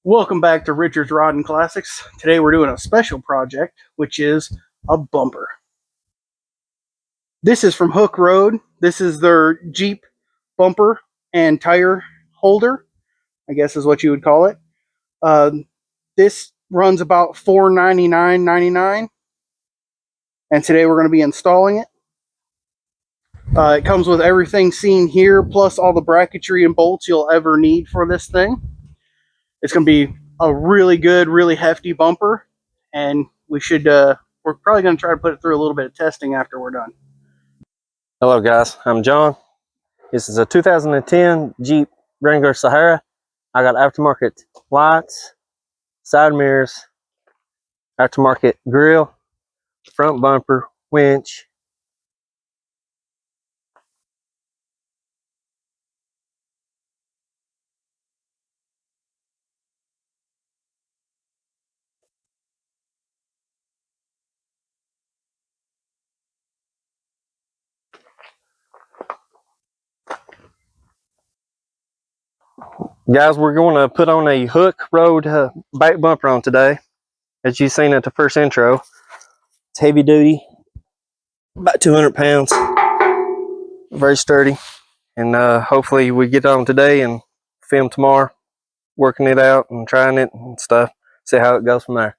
Welcome back to Richard's Rod and Classics. Today we're doing a special project, which is a bumper. This is from Hooke Road. This is their Jeep bumper and tire holder, I guess is what you would call it. This runs about $499.99, and today we're going to be installing it. It comes with everything seen here, plus all the bracketry and bolts you'll ever need for this thing. It's going to be a really good, really hefty bumper, and we're probably going to try to put it through a little bit of testing after we're done. Hello guys, I'm John. This is a 2010 Jeep Wrangler Sahara. I got aftermarket lights, side mirrors, aftermarket grille, front bumper, winch. Guys, we're going to put on a Hooke Road back bumper on today. As you've seen at the first intro, it's heavy duty, about 200 pounds, very sturdy. And hopefully we get on today and film tomorrow, working it out and trying it and stuff, see how it goes from there.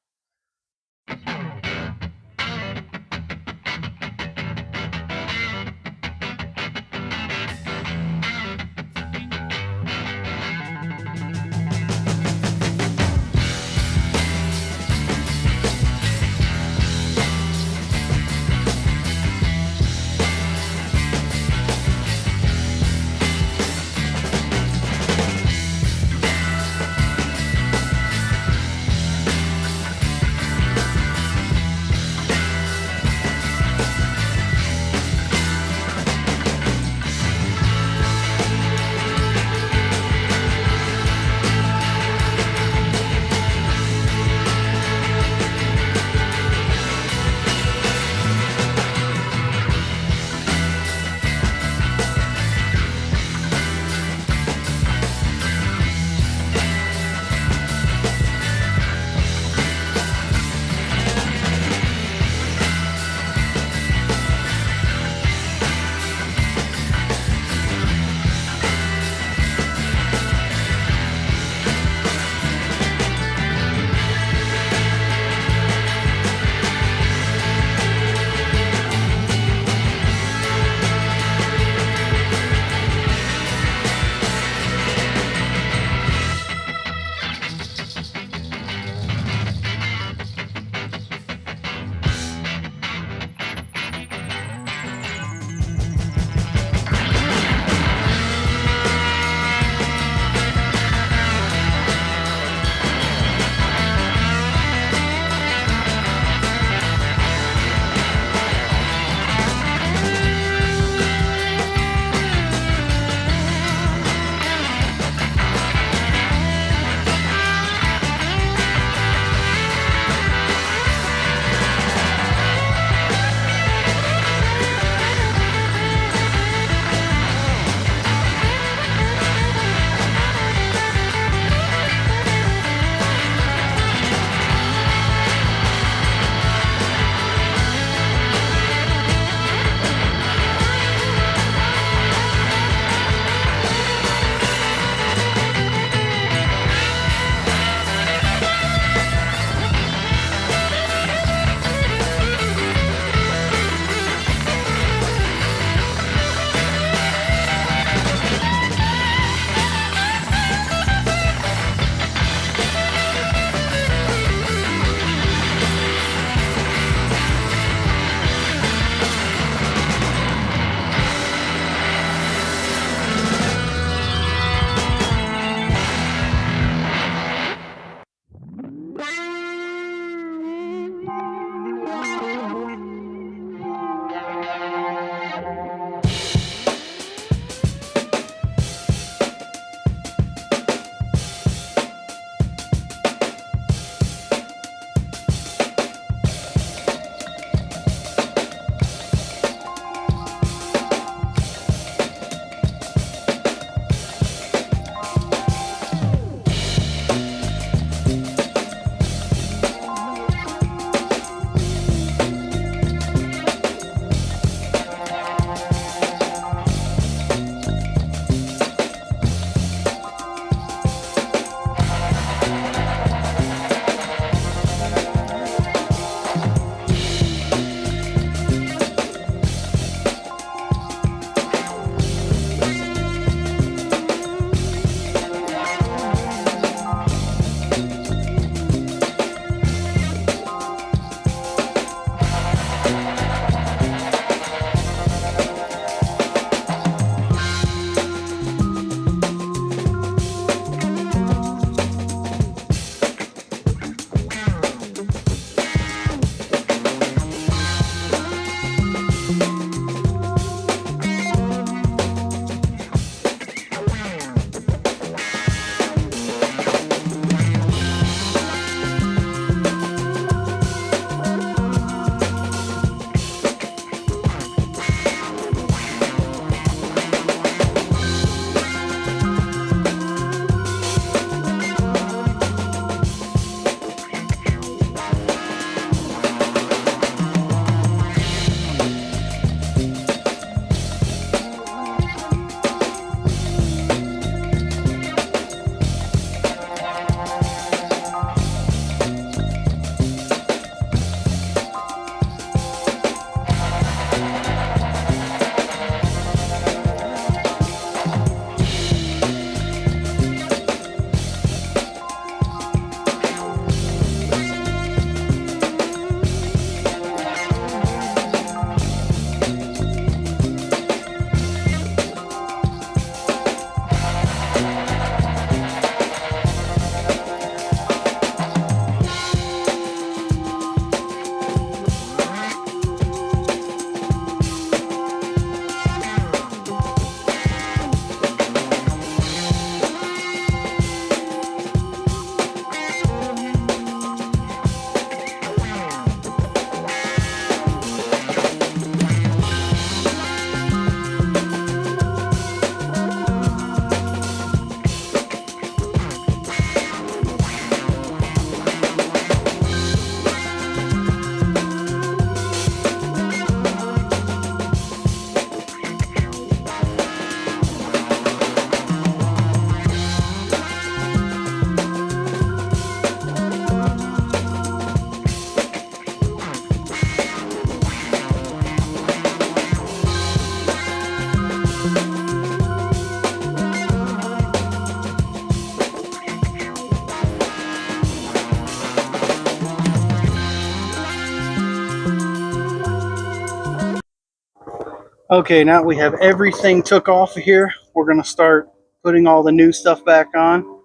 Okay, now we have everything took off of here. We're going to start putting all the new stuff back on.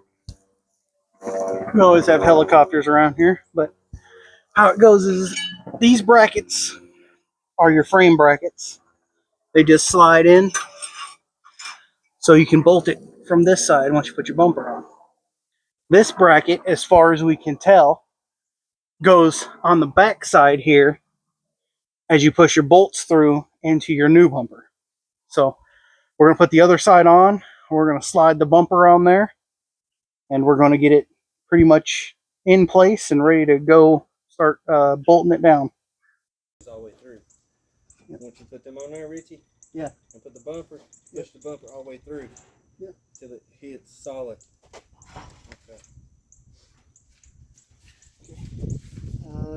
We always have helicopters around here, but how it goes is these brackets are your frame brackets. They just slide in so you can bolt it from this side once you put your bumper on. This bracket, as far as we can tell, goes on the back side here as you push your bolts through into your new bumper. So we're going to put the other side on. We're going to slide the bumper on there, and we're going to get it pretty much in place and ready to go start bolting it down. All the way through. Once you put them on there, Richie, yeah, and put the bumper, push the bumper all the way through, yeah, till it hits solid. Okay.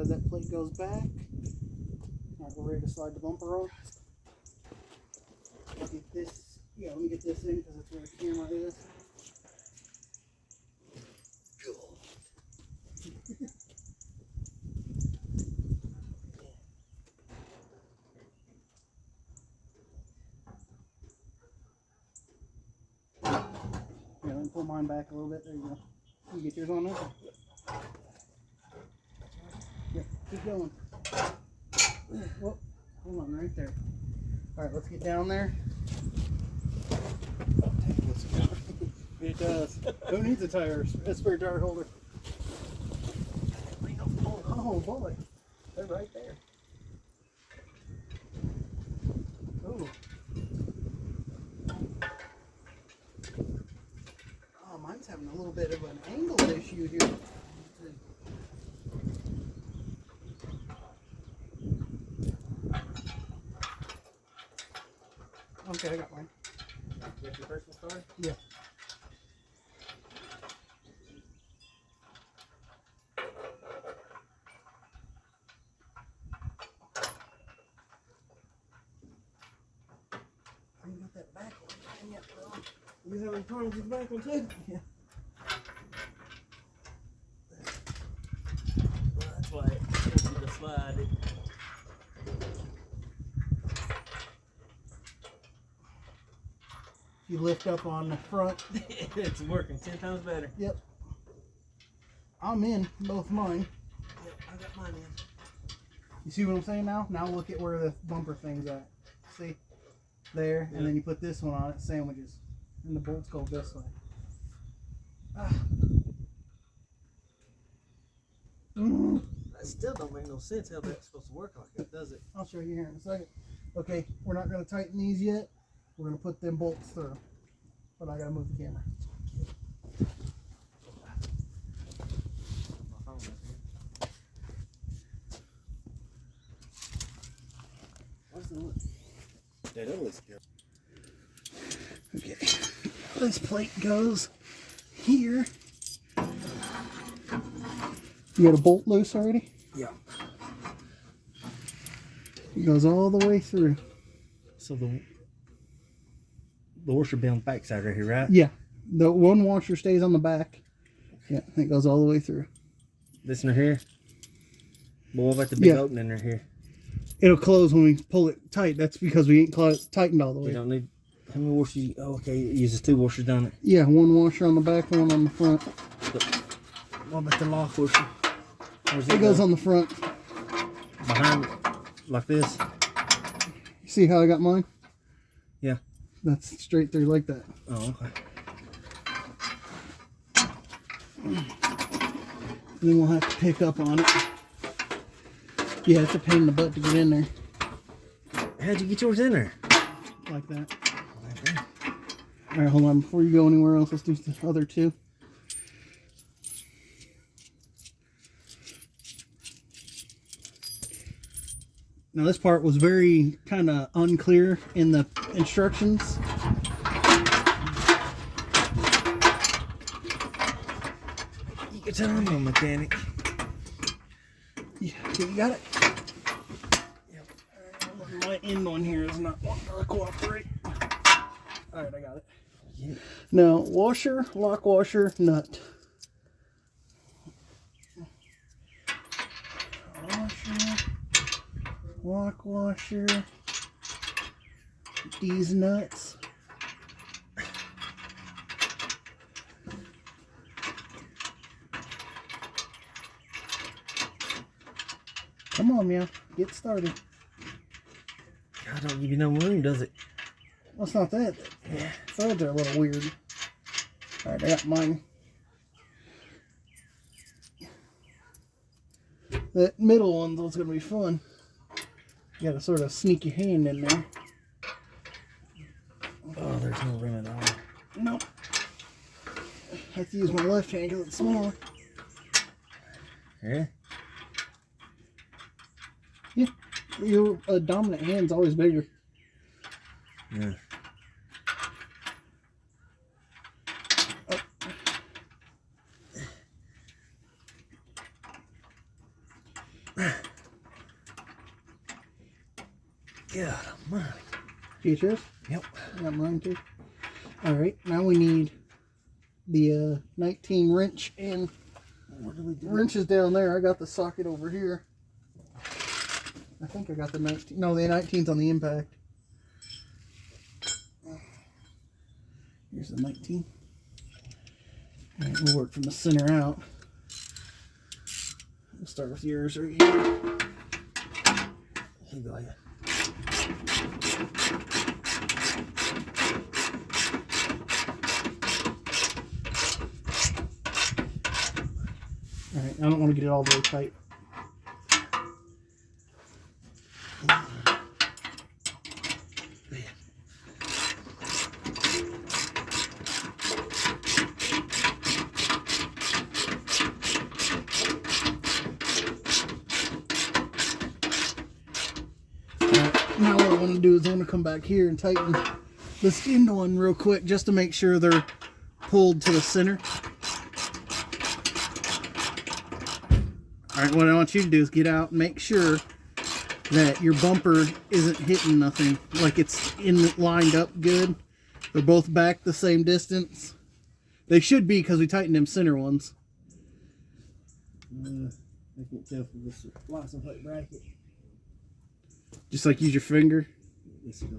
That plate goes back. All right, we're ready to slide the bumper on. I'll get this. Yeah, let me get this in because that's where the camera is. Yeah, let me pull mine back a little bit. There you go. You get yours on there? Yep, keep going. Whoop, hold on right there. All right, let's get down there. It does. Who needs a tire? A spare tire holder. Oh boy, they're right there. Oh. Oh, mine's having a little bit of an angle issue here. Okay, I got mine. You have your personal car? Yeah. I ain't got that back one yet, though. You having problems with the back one too? Yeah. Well, that's why it wants you to slide it. You lift up on the front. It's working 10 times better. Yep. I'm in both mine. Yep, I got mine in. You see what I'm saying now? Now look at where the bumper thing's at. See? There. Yeah. And then you put this one on it, sandwiches. And the bolts go this way. Ah. That still don't make no sense how that's supposed to work like that, does it? I'll show you here in a second. Okay, we're not going to tighten these yet. We're going to put them bolts through. But I got to move the camera. My phone is here. What's the look? Yeah, that looks good. Okay. This plate goes here. You got a bolt loose already? Yeah. It goes all the way through. So the washer be on the back side right here, right? Yeah. The one washer stays on the back. Yeah, it goes all the way through. This in here? But what about the big Yeah. opening right here? It'll close when we pull it tight. That's because we ain't tightened all the way. You don't need... How many washers? Oh, okay, it uses 2 washers down it. Yeah, one washer on the back, one on the front. But what about the lock washer? Where's It goes on the front. behind, like this? You see how I got mine? Yeah. That's straight through like that. Oh, okay. And then we'll have to pick up on it. Yeah, it's a pain in the butt to get in there. How'd you get yours in there? Like that. Okay. Alright, hold on. Before you go anywhere else, let's do the other two. Now this part was very kind of unclear in the instructions. You can tell I'm a mechanic. Yeah, you got it? Yep. My end one here is not wanting to cooperate. Alright, I got it. Yeah. Now, washer, lock washer, nut. Washer, lock washer, these nuts. Come on, meow. Get started. God, don't give you no room, does it? Well, it's not that. Yeah, threads are a little weird. Alright, I got mine. That middle one's what's going to be fun. You got to sort of sneak your hand in there. Oh, there's no room at all. Nope. I have to use my left hand because it's smaller. Yeah? Yeah. Your dominant hand's always bigger. Yeah. Oh. God almighty. You yours? Yep. I got mine too. Alright, now we need the 19 wrench and What do we do? wrench is down there. I got the socket over here. I think I got the 19. No, the 19's on the impact. Here's the 19. Alright, we'll work from the center out. We'll start with yours right here. Here you go, yeah. Alright, I don't want to get it all the way tight. Now what I want to do is I want to come back here and tighten this end one real quick just to make sure they're pulled to the center. Alright, what I want you to do is get out and make sure that your bumper isn't hitting nothing. Like it's lined up good. They're both back the same distance. They should be because we tightened them center ones. I can't tell from this license plate bracket. Just like use your finger. Let's go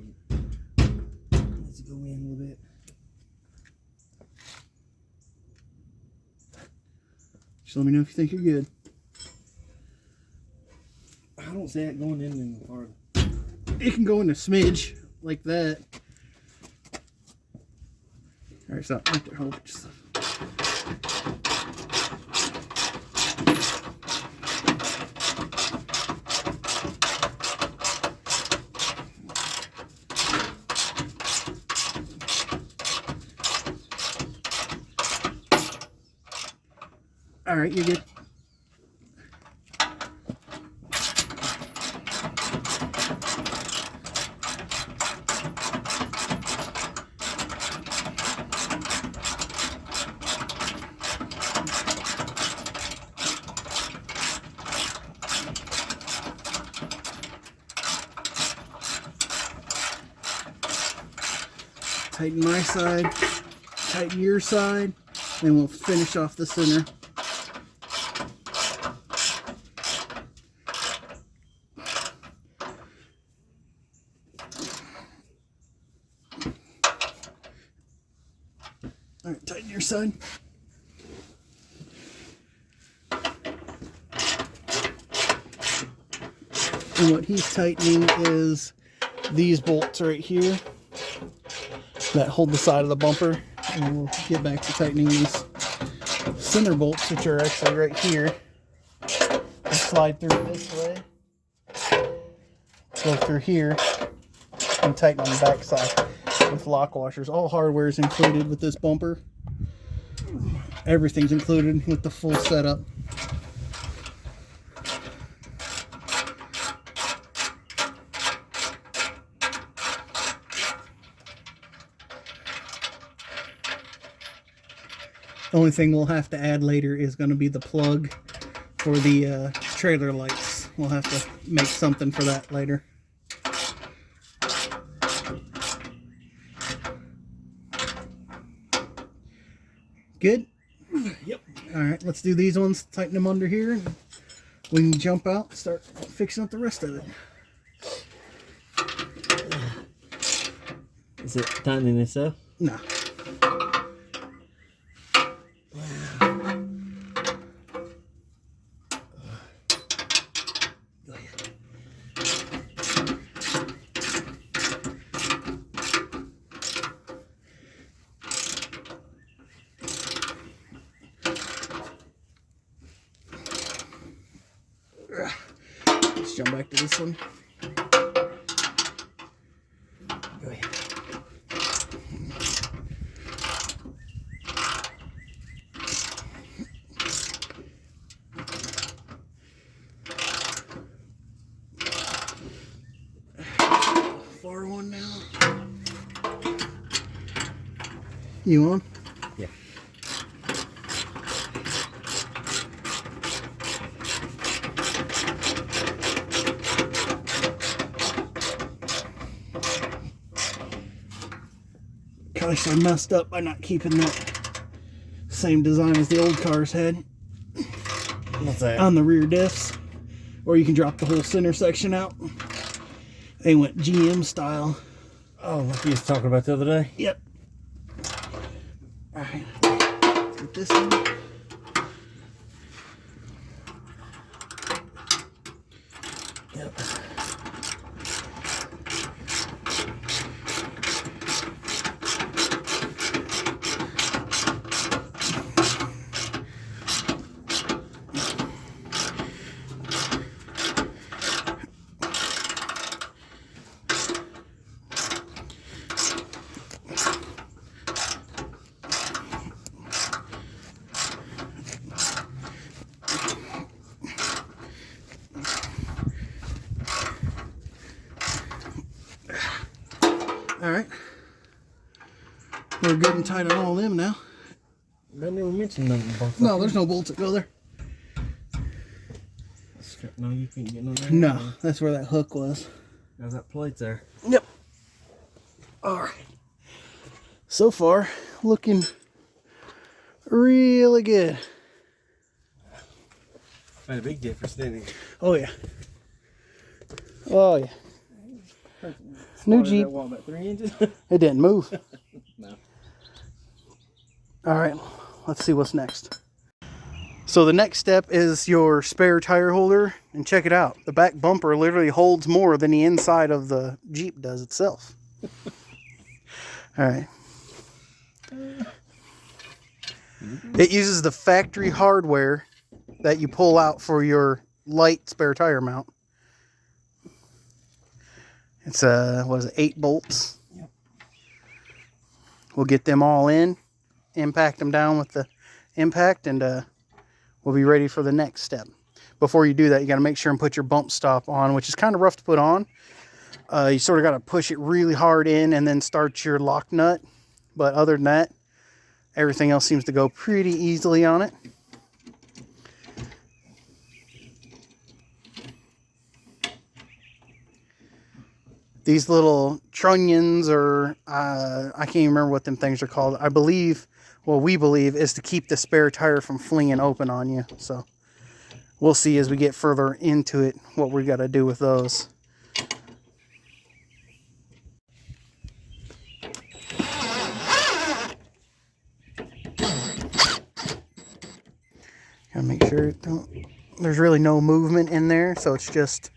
in a little bit. Just let me know if you think you're good. I don't see it going in any farther. It can go in a smidge like that. Alright, stop right there. Hold it. Just... Alright, you're good. Tighten my side, tighten your side, and we'll finish off the center. Alright, tighten your side. And what he's tightening is these bolts right here that hold the side of the bumper. And we'll get back to tightening these center bolts, which are actually right here. They slide through this way, go through here, and tighten on the back side with lock washers. All hardware is included with this bumper. Everything's included with the full setup. The only thing we'll have to add later is going to be the plug for the trailer lights. We'll have to make something for that later. Good? Yep. Alright, let's do these ones, tighten them under here, and we can jump out and start fixing up the rest of it. sense it tightening itself? No. Let's jump back to this one. Go ahead. Far one now. You on? Yeah. Gosh, I messed up by not keeping that same design as the old cars had. What's that? On the rear diffs, or you can drop the whole center section out. They went GM style. Oh, like you was talking about the other day? Yep. Alright, let's get this one. Yep. Alright. We're good and tight on all of them now. I never mentioned nothing about that. No, there's no bolts that go there. No, you can't get none there. No, that's where that hook was. How's that plate there? Yep. Alright. So far, looking really good. Made a big difference, didn't it? Oh yeah. Oh yeah. New Jeep. What, about 3 inches? It didn't move. No. Alright, let's see what's next. So the next step is your spare tire holder, and check it out. The back bumper literally holds more than the inside of the Jeep does itself. Alright. It uses the factory hardware that you pull out for your light spare tire mount. It's what is it, 8 bolts. Yep. We'll get them all in, impact them down with the impact, and we'll be ready for the next step. Before you do that, you got to make sure and put your bump stop on, which is kind of rough to put on. You sort of got to push it really hard in and then start your lock nut. But other than that, everything else seems to go pretty easily on it. These little trunnions, or I can't even remember what them things are called. I believe, well, we believe, is to keep the spare tire from flinging open on you. So we'll see as we get further into it what we got to do with those. Gotta make sure there's really no movement in there, so it's just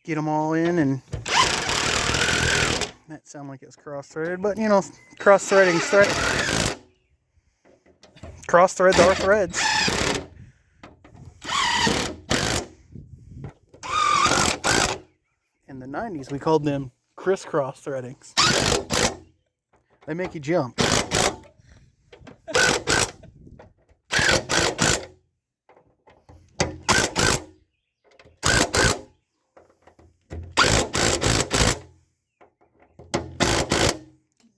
get them all in. And that sounded like it was cross-threaded, but you know, cross-threading's thread. Cross-threads are threads. In the 90s, we called them crisscross threadings. They make you jump.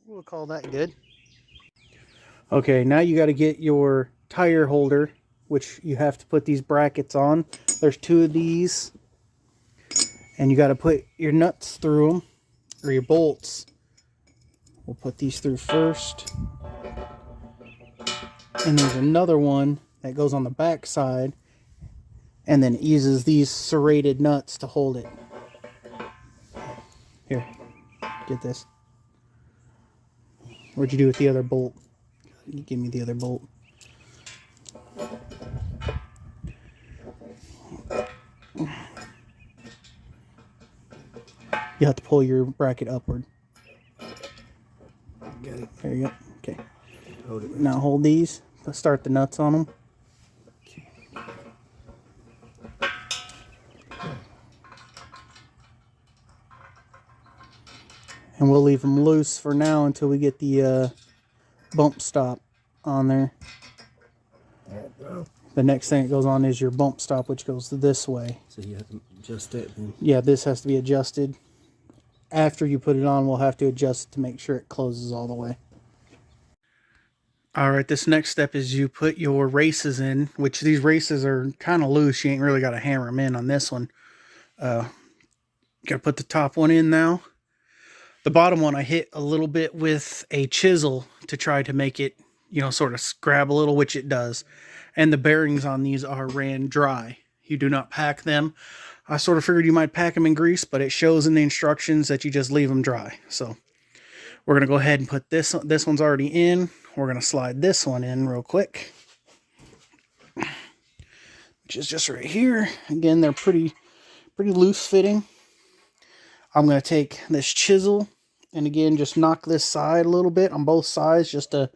We'll call that good. Okay, now you got to get your tire holder, which you have to put these brackets on. There's 2 of these, and you got to put your nuts through them, or your bolts. We'll put these through first, and there's another one that goes on the back side, and then uses these serrated nuts to hold it. Here. Get this. What'd you do with the other bolt? You give me the other bolt. You have to pull your bracket upward. Got it. There you go. Okay. Hold it. Now hold these. Let's start the nuts on them. And we'll leave them loose for now until we get the bump stop on there. The next thing that goes on is your bump stop, which goes this way. So you have to adjust that then? Yeah, this has to be adjusted. After you put it on, we'll have to adjust to make sure it closes all the way. All right, this next step is you put your races in, which these races are kind of loose. You ain't really got to hammer them in on this one. Got to put the top one in now. The bottom one I hit a little bit with a chisel to try to make it, you know, sort of scrab a little, which it does. And the bearings on these are ran dry. You do not pack them. I sort of figured you might pack them in grease, but it shows in the instructions that you just leave them dry. So we're going to go ahead and put this one's already in. We're going to slide this one in real quick, which is just right here. Again, they're pretty loose fitting. I'm going to take this chisel and again, just knock this side a little bit on both sides just to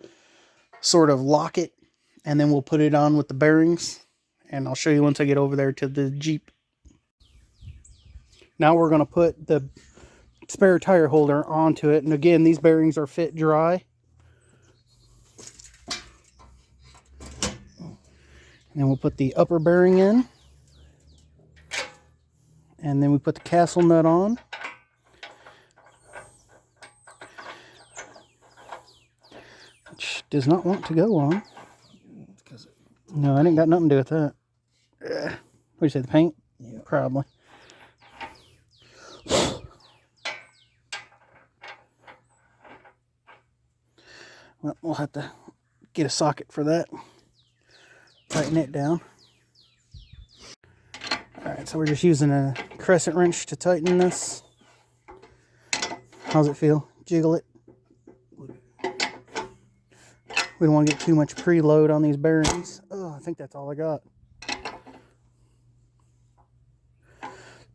sort of lock it. And then we'll put it on with the bearings. And I'll show you once I get over there to the Jeep. Now we're going to put the spare tire holder onto it. And again, these bearings are fit dry. And we'll put the upper bearing in. And then we put the castle nut on. Which does not want to go on. No, I ain't got nothing to do with that. What do you say, the paint? Yeah. Probably. Well, we'll have to get a socket for that. Tighten it down. Alright, so we're just using a crescent wrench to tighten this. How's it feel? Jiggle it. We don't want to get too much preload on these bearings. Oh, I think that's all I got.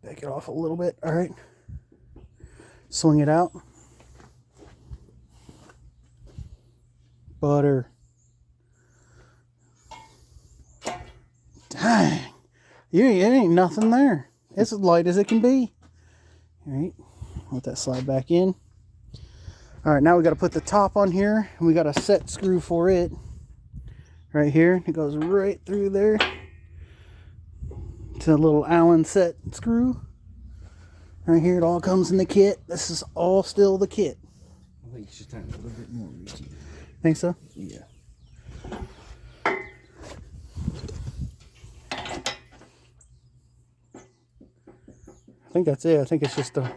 Back it off a little bit. Alright. Swing it out. Butter. Dang. It ain't nothing there. It's as light as it can be. Alright. Let that slide back in. Alright, now we got to put the top on here. And we got a set screw for it. Right here. It goes right through there. It's a little Allen set screw. Right here, it all comes in the kit. This is all still the kit. I think you should tighten it a little bit more, Richie. Think so? Yeah. I think that's it. I think it's just the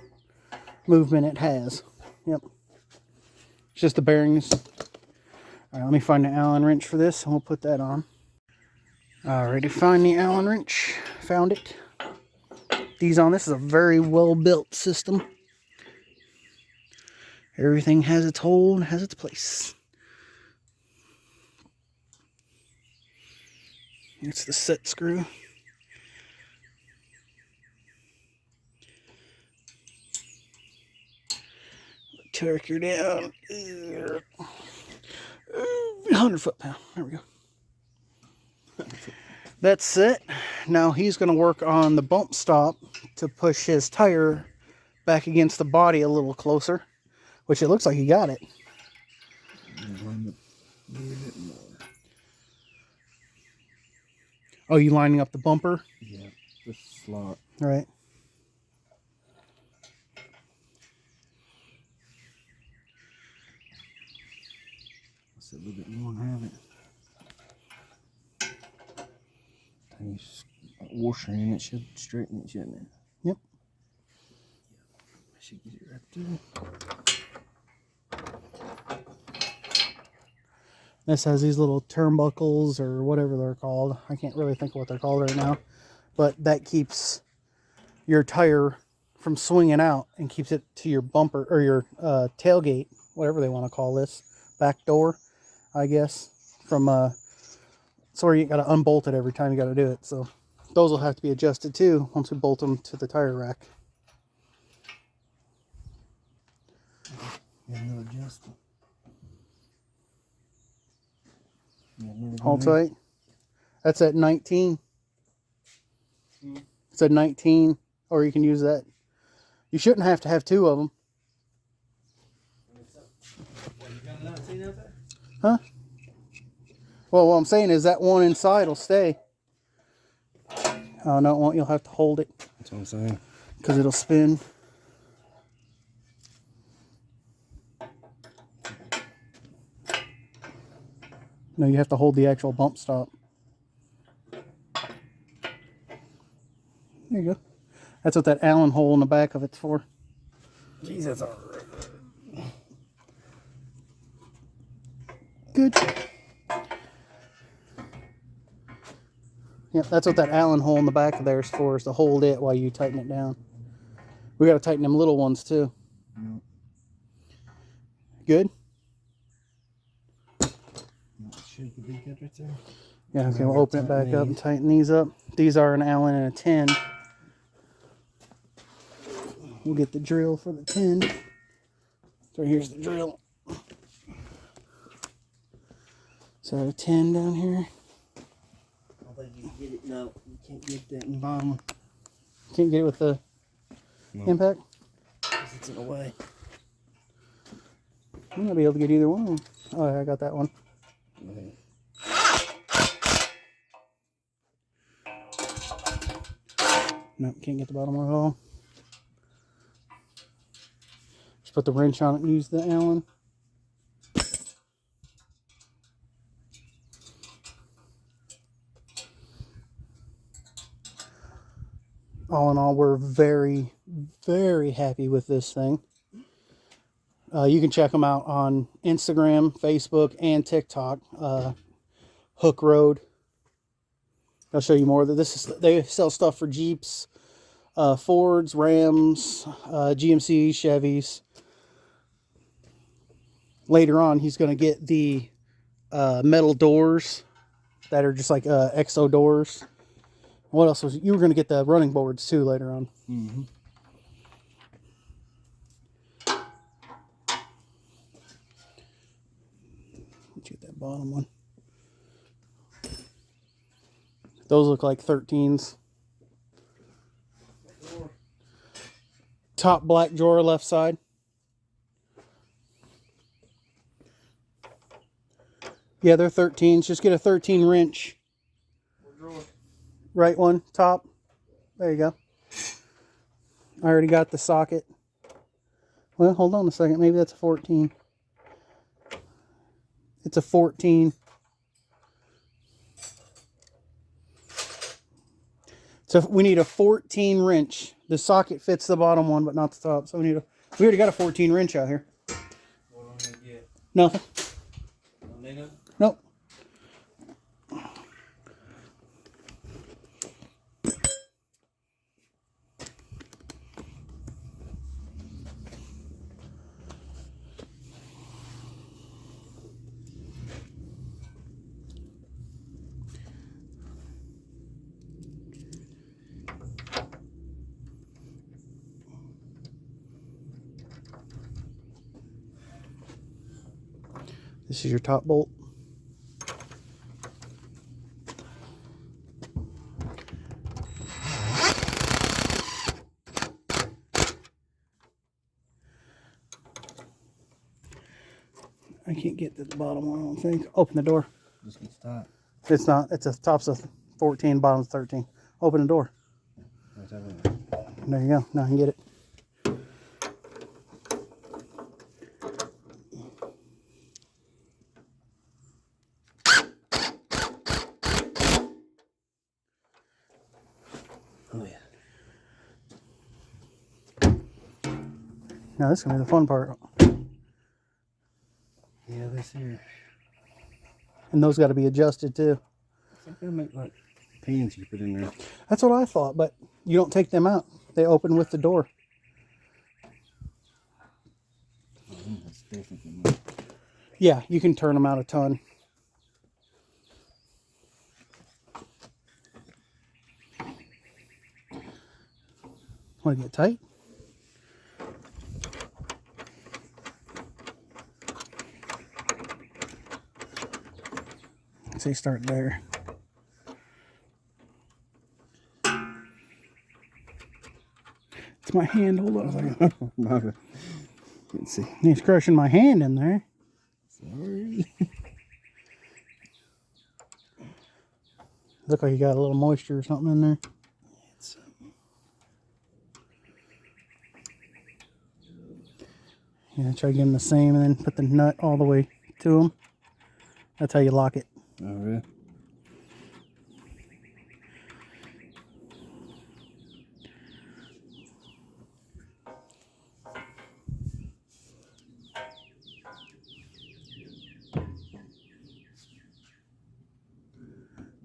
movement it has. Yep. It's just the bearings. All right, let me find the Allen wrench for this and we'll put that on. Alrighty, find the Allen wrench. Found it. These on. This is a very well built system. Everything has its hole and has its place. It's the set screw. Torque her down. 100 foot-pound. There we go. That's it. Now he's going to work on the bump stop to push his tire back against the body a little closer, which it looks like he got it. Oh, you lining up the bumper? Yeah, the slot. Right. That's a little bit more and have it. Washer in it should straighten it, shouldn't it? Yep. I should get it right there. This has these little turnbuckles or whatever they're called. I can't really think of what they're called right now. But that keeps your tire from swinging out and keeps it to your bumper or your tailgate, whatever they want to call this, back door, I guess. From so you got to unbolt it every time you got to do it. So those will have to be adjusted too once we bolt them to the tire rack. Yeah, no adjustment. Hold tight. That's at 19. It's at 19, or you can use that. You shouldn't have to have two of them. Huh? Well, what I'm saying is that one inside will stay. Oh, no, it won't. You'll have to hold it. That's what I'm saying. Because it'll spin. No, you have to hold the actual bump stop. There you go. That's what that Allen hole in the back of it's for. Jeez, that's all right. Good. Yep, that's what that Allen hole in the back of there is for, is to hold it while you tighten it down. We got to tighten them little ones too. Yep. Good? Should be good right there. Yeah, okay, we'll open it back up and tighten these up. These are an Allen and a 10. We'll get the drill for the 10. So here's the drill. So a 10 down here. I don't think you can get it. No, you can't get that in the bottom one. Can't get it with the impact? Because it's in the way. You might be able to get either one of them. Oh, yeah, I got that one. Okay. No, can't get the bottom one at all. Just put the wrench on it and use the Allen. All in all, we're very, very happy with this thing. You can check them out on Instagram, Facebook, and TikTok. Hooke Road. I'll show you more. They sell stuff for Jeeps, Fords, Rams, GMC, Chevys. Later on, he's going to get the metal doors that are just like exo doors. What else was you were going to get the running boards too later on? Mm-hmm. Let's get that bottom one. Those look like 13s. Top black drawer left side. Yeah, they're 13s. Just get a 13 wrench. Right one, top. There you go. I already got the socket. Well, hold on a second. Maybe that's a 14. It's a 14. So we need a 14 wrench. The socket fits the bottom one, but not the top. So we already got a 14 wrench out here. What do I get? Nothing. Don't need it? Nope. This is your top bolt. I can't get to the bottom one, I don't think. Open the door. Just gets tight. It's not. It's a top's a 14, bottom's 13. Open the door. Right there. There you go. Now I can get it. Oh yeah. Now this is gonna be the fun part. Yeah, this here. And those got to be adjusted too. I think they make like pins you put in there. That's what I thought, but you don't take them out. They open with the door. different than that. Yeah, you can turn them out a ton. Want to get tight? So you start there. It's my hand. Hold on. Let's see. He's crushing my hand in there. Sorry. Look like you got a little moisture or something in there. It's, Yeah, try to give him the same and then put the nut all the way to him. That's how you lock it. oh, really?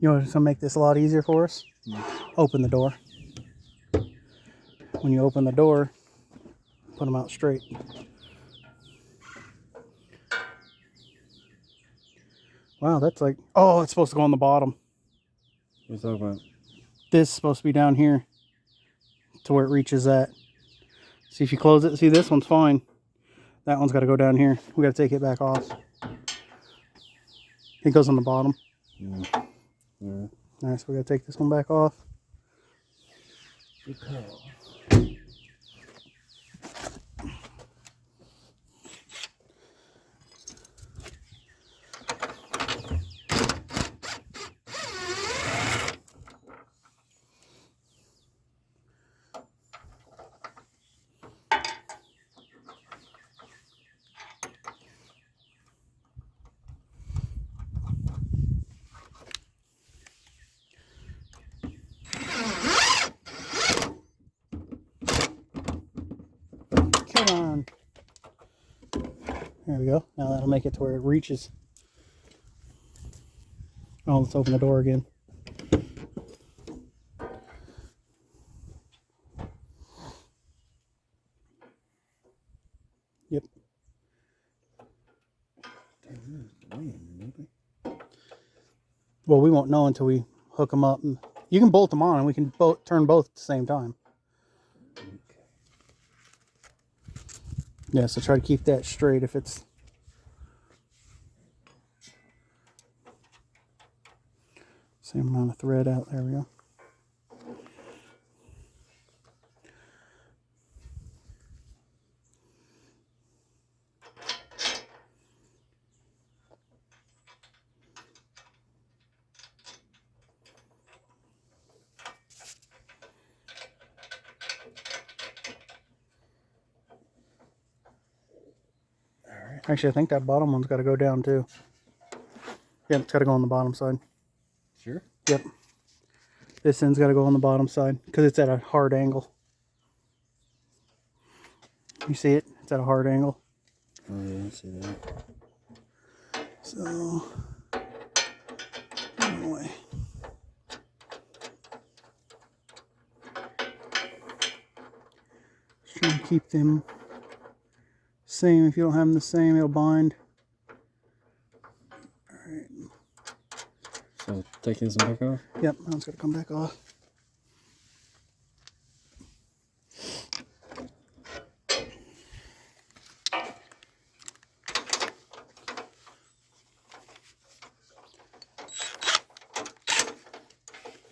You know what's gonna make this a lot easier for us? Open the door. When you open the door, put them out straight. Wow, that's like, oh, it's supposed to go on the bottom. What are you talking about? This is supposed to be down here to where it reaches that. See, if you close it, see, this one's fine. That one's got to go down here. We got to take it back off. It goes on the bottom. Yeah. All right, so we got to take this one back off. Good call. Come on. There we go. Now that'll make it to where it reaches. Oh, let's open the door again. Yep. Well, we won't know until we hook them up. And you can bolt them on, and we can turn both at the same time. Yeah, so try to keep that straight if it's... Same amount of thread out. There we go. Actually, I think that bottom one's got to go down too. Yep, it's got to go on the bottom side. Sure? Yep. This end's got to go on the bottom side because it's at a hard angle. You see it? It's at a hard angle. Oh, yeah, I see that. So, anyway. Just trying to keep them same. If you don't have them the same, it'll bind. Alright. So, taking this one back off? Yep, that one's got to come back off.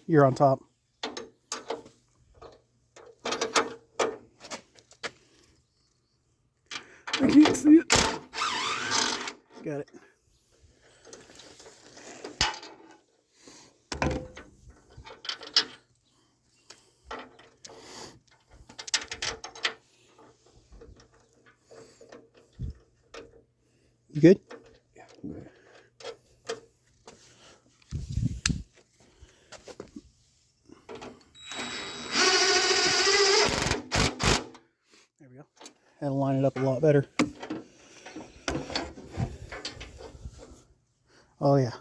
You're on top. I can't see it. Got it. You good? Yeah, I'm good. There we go. That'll line it up a lot better. Oh yeah.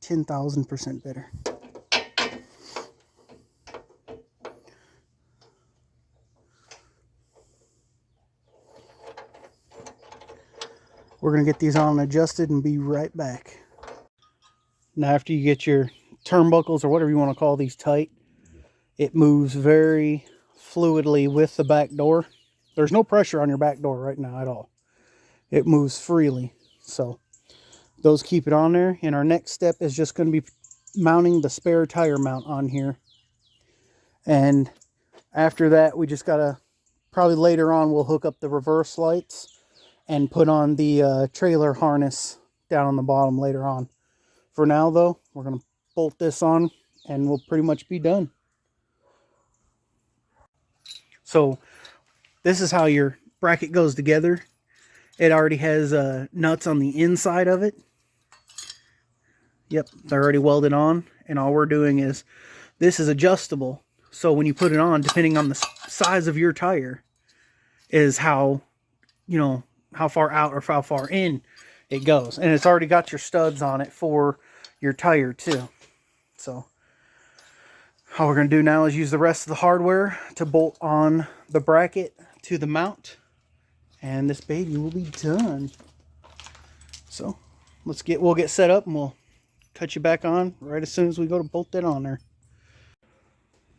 10,000% better. We're going to get these on and adjusted and be right back. Now after you get your turnbuckles or whatever you want to call these tight, it moves very fluidly with the back door. There's no pressure on your back door right now at all. It moves freely. So those keep it on there. And our next step is just going to be mounting the spare tire mount on here. And after that, we just got to, probably later on, we'll hook up the reverse lights and put on the trailer harness down on the bottom later on. For now, though, we're going to bolt this on and we'll pretty much be done. So this is how your bracket goes together. It already has nuts on the inside of it. Yep, they're already welded on. And all we're doing is, this is adjustable. So when you put it on, depending on the size of your tire, is how, you know, how far out or how far in it goes. And it's already got your studs on it for your tire too. So all we're going to do now is use the rest of the hardware to bolt on the bracket to the mount. And this baby will be done. So we'll get set up and we'll cut you back on right as soon as we go to bolt that on there.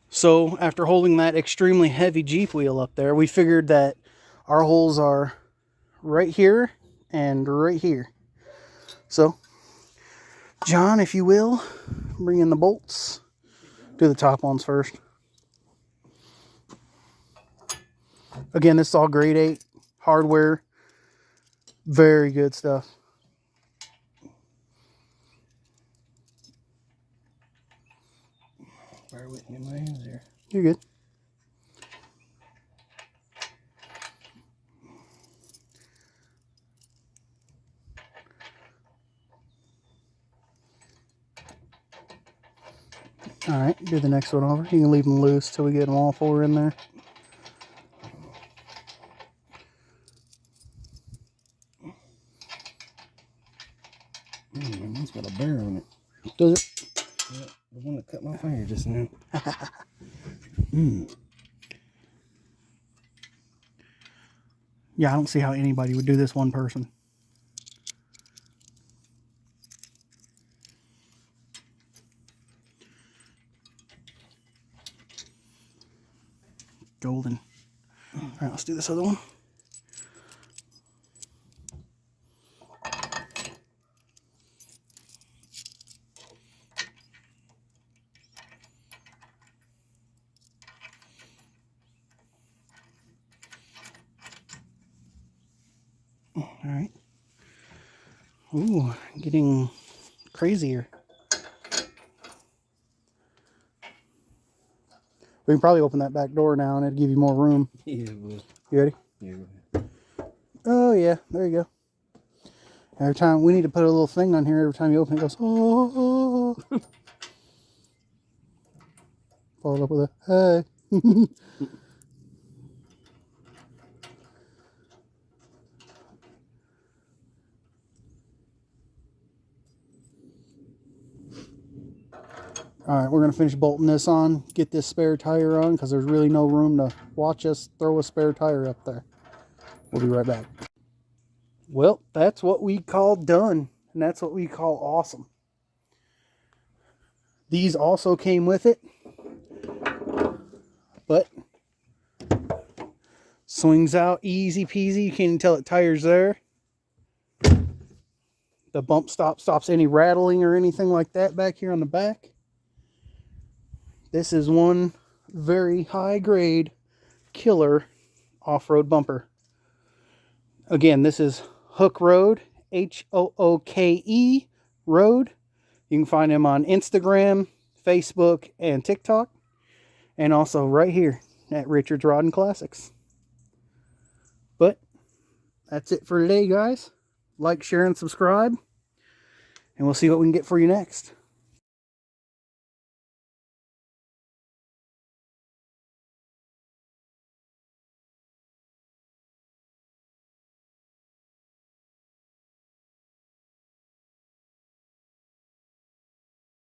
So after holding that extremely heavy Jeep wheel up there, we figured that our holes are right here and right here. So John, if you will, bring in the bolts. Do the top ones first. Again, this is all grade 8 hardware. Very good stuff. Bear with me, my hands here. You're good. All right, do the next one over. You can leave them loose till we get them all 4 in there. One's got a bear on it. Does it? Yeah, the one that cut my finger just now. Yeah, I don't see how anybody would do this one person. Golden. All right, let's do this other one. All right. Ooh, getting crazier. We can probably open that back door now and it'd give you more room. Yeah, well, You ready? yeah. Oh, yeah. There you go. Every time, we need to put a little thing on here. Every time you open it, it goes, oh. Followed up with a, hey. All right, we're going to finish bolting this on, get this spare tire on, because there's really no room to watch us throw a spare tire up there. We'll be right back. Well, that's what we call done, and that's what we call awesome. These also came with it, but swings out easy peasy. You can't even tell the tire's there. The bump stop stops any rattling or anything like that back here on the back. This is one very high grade killer off-road bumper. Again, this is Hooke Road, Hooke Road. You can find him on Instagram, Facebook, and TikTok. And also right here at Richard's Rod and Classics. But that's it for today, guys. Like, share, and subscribe. And we'll see what we can get for you next.